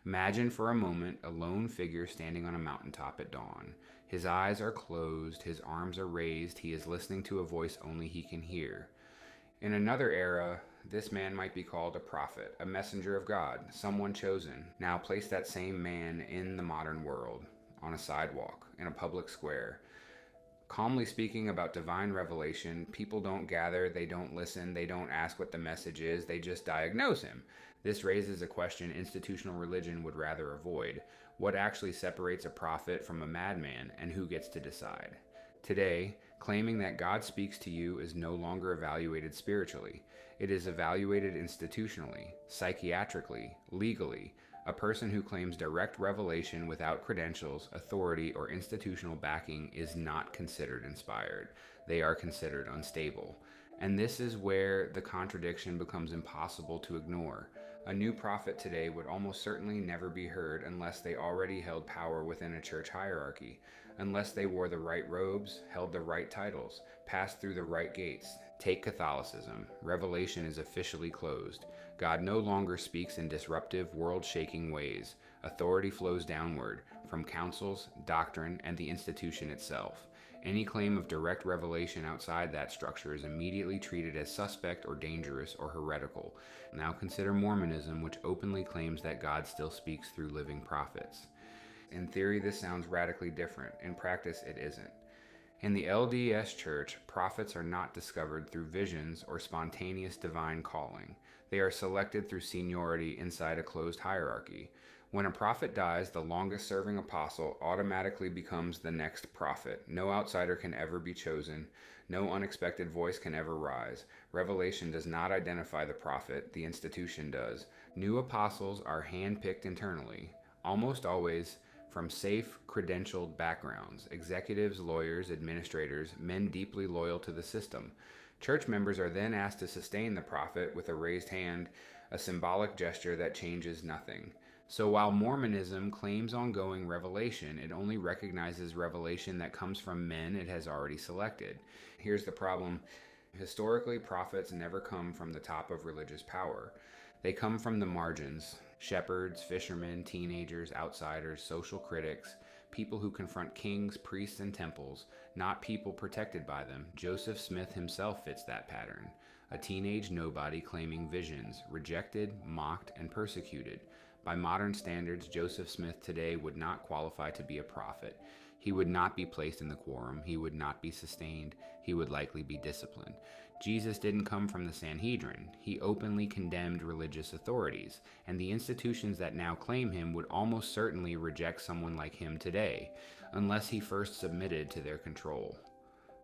Imagine for a moment a lone figure standing on a mountaintop at dawn. His eyes are closed, his arms are raised, he is listening to a voice only he can hear. In another era, this man might be called a prophet, a messenger of God, someone chosen. Now place that same man in the modern world, on a sidewalk, in a public square. Calmly speaking about divine revelation, people don't gather, they don't listen, they don't ask what the message is, they just diagnose him. This raises a question institutional religion would rather avoid. What actually separates a prophet from a madman, and who gets to decide? Today, claiming that God speaks to you is no longer evaluated spiritually. It is evaluated institutionally, psychiatrically, legally. A person who claims direct revelation without credentials, authority, or institutional backing is not considered inspired. They are considered unstable. And this is where the contradiction becomes impossible to ignore. A new prophet today would almost certainly never be heard unless they already held power within a church hierarchy, unless they wore the right robes, held the right titles, passed through the right gates. Take Catholicism. Revelation is officially closed. God no longer speaks in disruptive, world-shaking ways. Authority flows downward, from councils, doctrine, and the institution itself. Any claim of direct revelation outside that structure is immediately treated as suspect or dangerous or heretical. Now consider Mormonism, which openly claims that God still speaks through living prophets. In theory, this sounds radically different. In practice, it isn't. In the LDS Church, prophets are not discovered through visions or spontaneous divine calling. They are selected through seniority inside a closed hierarchy. When a prophet dies, the longest-serving apostle automatically becomes the next prophet. No outsider can ever be chosen. No unexpected voice can ever rise. Revelation does not identify the prophet, the institution does. New apostles are handpicked internally, almost always from safe, credentialed backgrounds, executives, lawyers, administrators, men deeply loyal to the system. Church members are then asked to sustain the prophet with a raised hand, a symbolic gesture that changes nothing. So while Mormonism claims ongoing revelation, it only recognizes revelation that comes from men it has already selected. Here's the problem. Historically, prophets never come from the top of religious power. They come from the margins. Shepherds, fishermen, teenagers, outsiders, social critics, people who confront kings, priests, and temples, not people protected by them. Joseph Smith himself fits that pattern. A teenage nobody claiming visions, rejected, mocked, and persecuted. By modern standards, Joseph Smith today would not qualify to be a prophet. He would not be placed in the quorum. He would not be sustained. He would likely be disciplined. Jesus didn't come from the Sanhedrin. He openly condemned religious authorities, and the institutions that now claim him would almost certainly reject someone like him today, unless he first submitted to their control.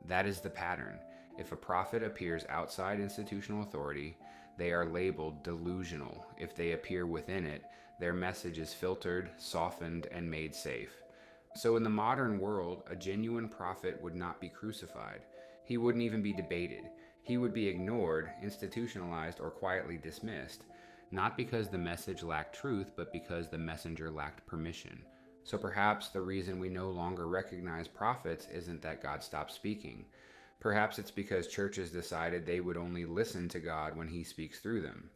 That is the pattern. If a prophet appears outside institutional authority, they are labeled delusional. If they appear within it, their message is filtered, softened, and made safe. So in the modern world, a genuine prophet would not be crucified. He wouldn't even be debated. He would be ignored, institutionalized, or quietly dismissed, not because the message lacked truth, but because the messenger lacked permission. So perhaps the reason we no longer recognize prophets isn't that God stopped speaking. Perhaps it's because churches decided they would only listen to God when he speaks through them.